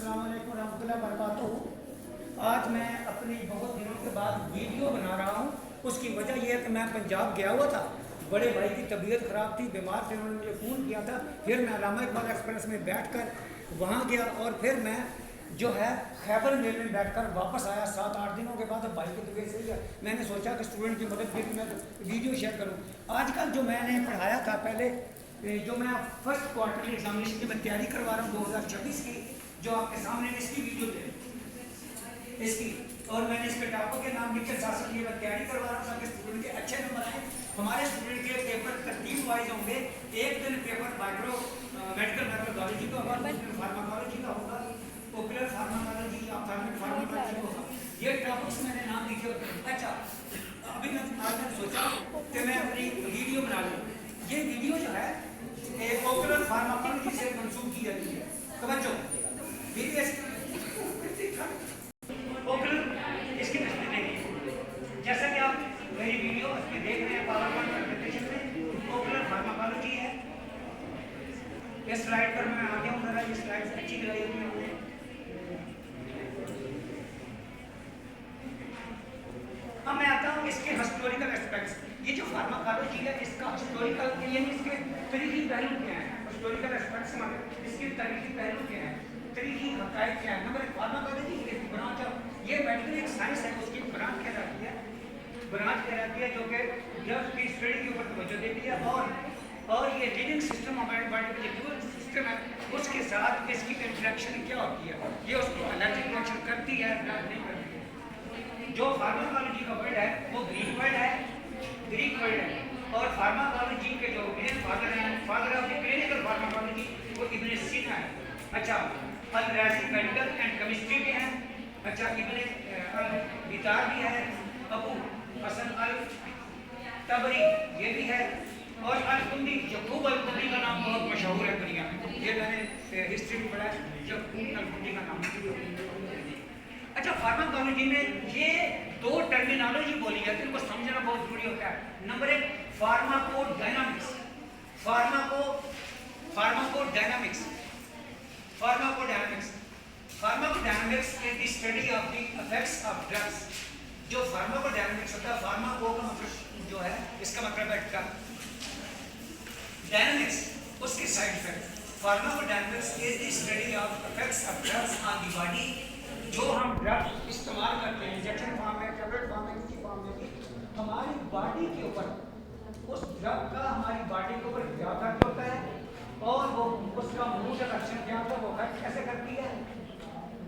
अस्सलाम वालेकुम रहमतुल्लाहि वबरकातुहू। आज मैं अपनी बहुत दिनों के बाद वीडियो बना रहा हूँ। उसकी वजह यह है कि मैं पंजाब गया हुआ था, बड़े भाई की तबीयत ख़राब थी, बीमार थे, उन्होंने मुझे फ़ोन किया था। फिर मैं अल्लामा इकबाल एक्सप्रेस में बैठकर वहाँ गया और फिर मैं जो है खैबर मेल में बैठकर वापस आया 7-8 दिनों के बाद। अब भाई की तबीयत सही है, मैंने सोचा कि स्टूडेंट की मदद के लिए मैं वीडियो शेयर करूँ। आजकल जो मैंने पढ़ाया था पहले, जो मैं फर्स्ट क्वार्टरली एग्जामिनेशन की मैं तैयारी करवा रहा हूँ 2026 की, जो आपके सामने इसकी वीडियो थे इसकी, और मैंने इसके टॉपिक के नाम लिखे साथ साथ ये मैं तैयारी करवा रहा हूँ ताकि स्टूडेंट के अच्छे नंबर आए। हमारे स्टूडेंट के पेपर तरतीब वाइज होंगे। एक दिन पेपर माइक्रो मेडिकल मैथोडोलॉजी का होगा, दूसरे दिन फार्माकोलॉजी का होगा, पॉपुलर फार्माकोलॉजी या ऑप्थेल्मिक फार्माकोलॉजी होगा। ये टॉपिक्स मैंने नाम लिखे होते हैं। अच्छा, अभी मैंने सोचा कि मैं अपनी वीडियो बना लूँ। ये वीडियो जो है पॉपुलर फार्माकोलॉजी से मंसूब की जाती है। तवज्जो, पॉपुलर इसकी तस्वीर देखिए, जैसा कि आप मेरी वीडियो इसमें देख रहे हैं पावर पॉइंट प्रेजेंटेशन में पॉपुलर फार्माकोलॉजी है। इस स्लाइड पर मैं आ गया हूँ, जरा ये स्लाइड अच्छी लगाई हुई है। अब मैं आता हूँ इसके हिस्टोरिकल एस्पेक्ट्स। ये जो फार्माकोलॉजी है इसका हिस्टोरिकल यानी इसके तरीकी पहलू क्या है, हिस्टोरिकल एस्पेक्ट्स मतलब इसके तरीकी पहलू क्या है, तरीकी हक़ाइक़ क्या है। नंबर एक, फार्माकोलॉजी की ब्रांच ऑफ, ये मेडिकल एक साइंस है, उसकी ब्रांच कहलाती है, ब्रांच कहलाती है जो कि ड्रग्स की स्टडी के ऊपर तवज्जो देती है। और ये लिविंग सिस्टम हमारे बॉडी का जो सिस्टम है उसके साथ इसकी इंटरेक्शन क्या होती है, ये उसको एलर्जिक रिएक्शन करती है या नहीं करती है। जो फार्माकोलॉजी का वर्ड है वो ग्रीक वर्ड है, और फार्माकोलॉजी के जो main father of the clinical pharmacology वो इब्न सीना है। अच्छा, अल-राज़ी मेडिकल एंड केमिस्ट्री भी है। अच्छा, इब्न अल-बितार भी है, अबू हसन अल-तबरी ये भी है, और अल-कुंदी, यकूब अल-कुंदी का नाम बहुत मशहूर है दुनिया में, ये मैंने हिस्ट्री में पढ़ा है, यकूब अल-कुंदी का नाम। अच्छा, फार्माकोलॉजी में ये दो टर्मिनोलॉजी बोली जाती है, इनको समझना बहुत जरूरी होता है। नंबर एक, pharmacodynamics. Pharmacodynamics is the study of the effects of drugs. जो फार्माकोडायनामिक्स होता है, फार्माको का मतलब जो है इसका मतलब है ड्रग, डायनामिक्स उसके side effect. Pharmacodynamics is the study of effects of drugs on the body. जो हम ड्रग इस्तेमाल करते हैं इंजेक्शन फॉर्म में, टैबलेट फॉर्म में, किसी फॉर्म में भी, हमारी बॉडी के ऊपर उस ड्रग का हमारी बॉडी के ऊपर क्या इफेक्ट होता है, और वो उसका मूड एक्शन क्या होता है, वो इफेक्ट कैसे करती है।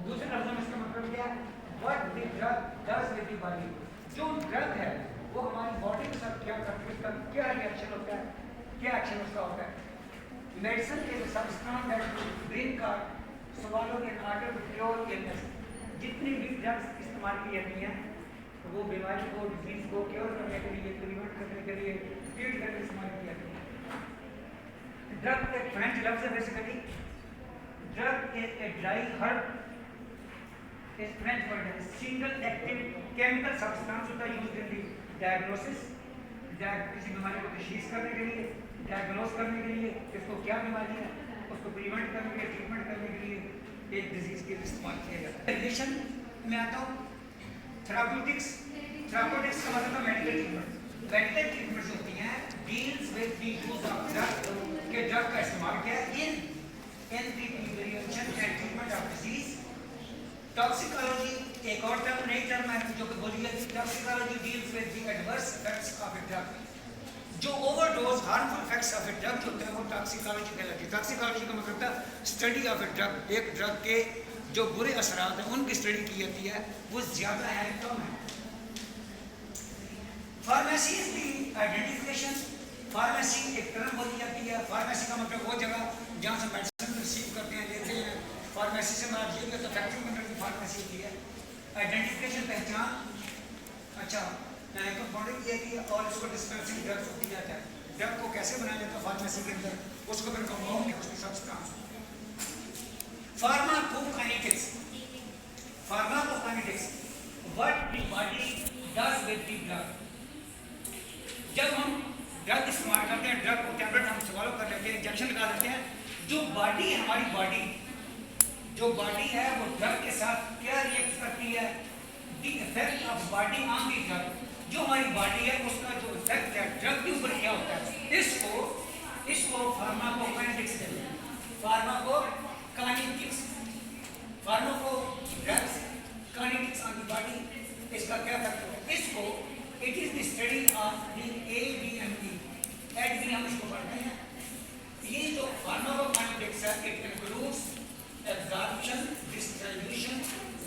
दूसरे लफ्ज़ों में इसका मतलब क्या है, what the drug does with the body. जो ड्रग है वो हमारी बॉडी के साथ क्या करती है, उसका क्या रिएक्शन होता है, क्या एक्शन उसका होता है। Medicine is a substance that brain का swallowed in order to cure illness। जितनी भी ड्रग्स इस्तेमाल की जाती हैं वो बीमारी को, डिजीज को क्योर करने के लिए, प्रिवेंट करने के लिए, ट्रीट करने के इस्तेमाल की जाती है। ड्रग एक फ्रेंच लफ्ज़ है basically. Drug is a dry herb, is French word है, सिंगल एक्टिव केमिकल सब्सटेंस होता है यूज्ड इन द डायग्नोसिस, किसी बीमारी को तशखीस करने के लिए, डायग्नोस करने के लिए, इसको क्या बीमारी है उसको प्रिवेंट करने के लिए, ट्रीटमेंट करने के लिए एक डिजीज के लिए इस्तेमाल किया जाता है। रिलेशन में आता हूँ थेराप्यूटिक्स का मतलब है मेडिकल ट्रीटमेंट। मेडिकल ट्रीटमेंट्स होती हैं deals with the use of drug, के ड्रग का इस्तेमाल किया in the prevention and treatment of disease. Toxicology एक और टर्म, नई टर्म है जो कि बोली जाती है। Toxicology deals with the adverse effects of a drug. जो overdose harmful effects of a drug होते हैं वो टॉक्सिकोलॉजी कहलाती है। टॉक्सिकोलॉजी का मतलब था स्टडी ऑफ ए ड्रग, एक ड्रग के जो बुरे असरात हैं उनकी स्टडी की जाती है, वो ज़्यादा है कम है। Pharmacy is the identification. Pharmacy एक टर्म बोली जाती है। फार्मेसी का मतलब वो जगह जहाँ से मेडिसिन रिसीव करते हैं, लेते हैं। फार्मेसी से मतलब ये भी फैक्ट्री में की फार्मेसी होती है। आइडेंटिफिकेशन पहचान। अच्छा, कंपाउंडिंग ये भी, और इसको डिस्पेंसिंग ड्रग्स होती जाता है। ड्रग को कैसे बनाया जाता है फार्मेसी के अंदर, उसको फिर कंपाउंड में उसकी substance. Pharmacokinetics what the body does with the drug. जब हम ड्रग इस्तेमाल करते हैं, ड्रग को टैबलेट हम स्वॉलो कर लेते हैं, इंजेक्शन लगा देते हैं, जो जो बॉडी है वो ड्रग के साथ क्या रिएक्ट करती है, the effect of body on the drug, जो हमारी बॉडी है उसका जो इफेक्ट है ड्रग के ऊपर क्या होता है, इसको फार्माकोकाइनेटिक्स कहते हैं, फार्माकोकाइनेटिक्स, फार्माकोड्रग्स काइनेटिक्स ऑन द बॉडी, इसका क्या इफेक्ट होता है, इसको it is the study of the ADME, ADME हम इसको पढ़ते हैं। ये जो फार्माकोकाइनेटिक्स है it includes absorption, distribution,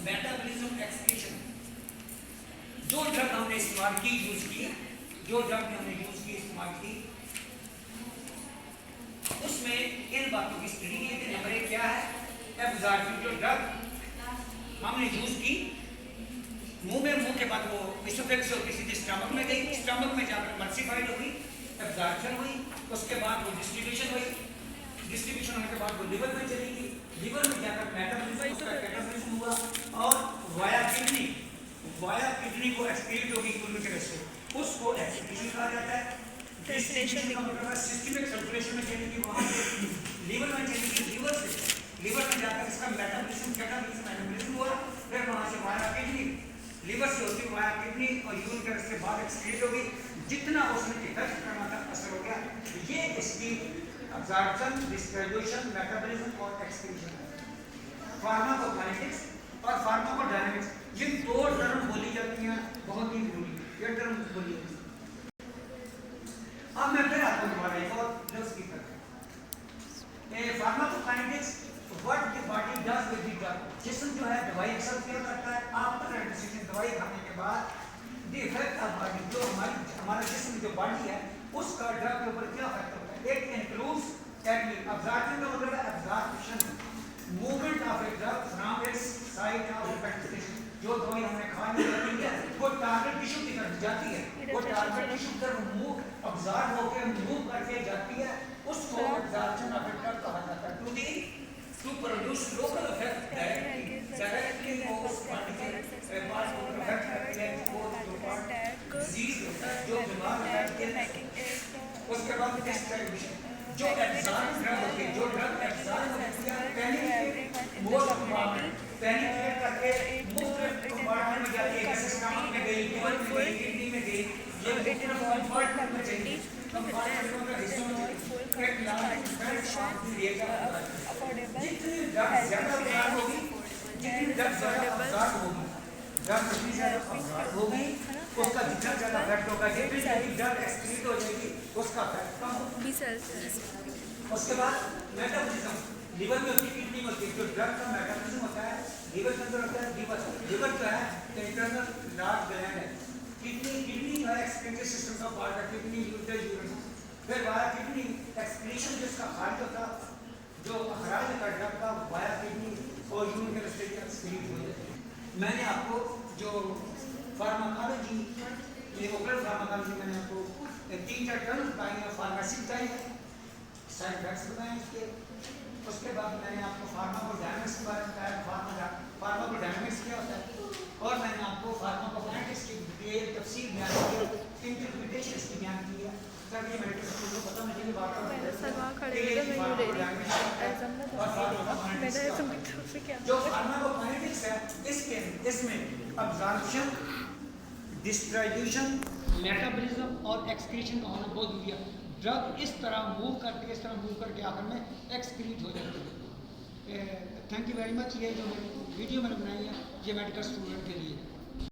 metabolism, excretion. जो ड्रग हमने इस्तेमाल की, यूज की, जो ड्रग हमने यूज की, इस्तेमाल की, उसमें इन बातों की स्टडी की कि नंबर एक क्या है, एब्जॉर्प्शन, जो ड्रग हमने यूज की मुंह के बाद वो इसोफेक्स होती सीधे स्टमक में गई, स्टमक में जाकर मल्सीफाइड हुई, एब्जॉर्प्शन हुई, उसके बाद वो डिस्ट्रीब्यूशन हुई, डिस्ट्रीब्यूशन होने के बाद वो लिवर में चली गई, लिवर में जाकर मेटाबॉलिज्म, उसका कैटाबॉलिज्म हुआ और वाया किडनी को एक्सक्रीट होगी पूरी तरह से, उसको एक्सक्रीशन कहा जाता है। डिस्ट्रीब्यूशन का मतलब है सिस्टमिक सर्कुलेशन में चलेगी, वहां से लिवर में चलेगी, लिवर में जाकर इसका मेटाबॉलिज्म, कैटाबॉलिज्म, एनाबॉलिज्म हुआ, फिर वहां से वाया किडनी, लिवर से होती वाया किडनी और यूरिन के रस्ते बाद एक्सक्रीट होगी, जितना उसने इफेक्ट करना था असर हो गया। ये इसकी एब्जॉर्प्शन, डिस्ट्रीब्यूशन, मेटाबॉलिज्म और एक्सक्रीशन है। फार्माकोकाइनेटिक्स और फार्माकोडायनामिक्स, ये दो टर्म बोली जाती हैं, बहुत ही जरूरी ये टर्म बोली जाती है। अब मैं फिर आपको दोबारा एक और लफ्ज की तरफ, pharmacokinetics, what the body does with the drug, जिस्म जो है दवाई एक्सेप्ट क्या करता है, आफ्टर एडमिशन दवाई खाने के बाद द इफेक्ट ऑफ बॉडी, जो हमारा जिस्म जो बॉडी है उसका ड्रग के ऊपर क्या इफेक्ट होता है, इट इंक्लूड्स टेक्निक, एब्जॉर्प्शन का मतलब है absorption, movement of a drug from its site of effect station, जो दवाई हमने खानी होती है वो टारगेट टिश्यू की तरफ जाती है, वो टारगेट टिश्यू की तरफ मूव अब्जॉर्ब होकर मूव करके जाती है, उसको एब्जॉर्प्शन ऑफ ए ड्रग कहा जाता है। To produce local effect directly उस बॉडी के पार्ट को इफेक्ट करती है, वो डिजीज होता है जो बीमार होता है। उसके बाद डिस्ट्रीब्यूशन, जो एब्जॉर्ब ड्रग होती है, जो ड्रग एब्जॉर्ब होती है पेनिट्रेट मोर कंपार्टमेंट, पेनिट्रेट करके मुख्तलिफ कंपार्टमेंट में जाती है, जैसे स्टमक में गई, लिवर में गई, किडनी में गई, ये मुख्तलिफ कंपार्टमेंट में चली, कंपार्टमेंट का हिस्सा में एक large spectrum of the reaction, जितनी ड्रग ज्यादा अब्जॉर्ब होगी, जितनी ड्रग ज्यादा अब्जॉर्ब होगी, ड्रग जितनी ज्यादा अब्जॉर्ब होगी उसका जितना ज्यादा इफेक्ट होगा, जितनी जल्दी ड्रग एक्सक्रीट हो जाएगी उसका इफेक्ट कम होगा। उसके बाद मेटाबॉलिज्म, लिवर में होती है, किडनी में होती है, जो ड्रग का मेटाबॉलिज्म होता है लिवर के अंदर होता है, लिवर जो है इंटरनल लार्ज ग्लैंड है, किडनी जो है एक्सक्रीटरी सिस्टम का पार्ट है, किडनी यूरिन, फिर वाया किडनी एक्सक्रीशन जिसका खारिज होता, जो अखराज का ड्रग का वाया किडनी और यूरिन के रास्ते से एक्सक्रीट हो जाते हैं। मैंने आपको जो फार्माकोलॉजी, ये ओकल फार्माकोलॉजी मैंने आपको 3-4 टर्म्स बताई हैं, फार्मेसी बताई है, साइड इफेक्ट्स बताए इसके, उसके बाद मैंने आपको फार्माकोडायनामिक्स के बारे में बताया, फार्माकोडायनामिक्स क्या होता है, और मैंने आपको फार्माकोकाइनेटिक्स की डिटेल तफसील बयान की, इंटरप्रिटेशन इसकी बयान की है, ताकि ये मेडिकल स्टूडेंट को पता मुझे बात जो फार्माकोकाइनेटिक्स है इसके इसमें एब्जॉर्प्शन, डिस्ट्रीब्यूशन, मेटाबॉलिज्म और एक्सक्रीशन का होना बहुत जरूरी है। ड्रग इस तरह मूव करके आखिर में एक्सक्रीट हो जाती है। Thank you very much. ये जो वीडियो मैंने बनाई है ये मेडिकल स्टूडेंट के लिए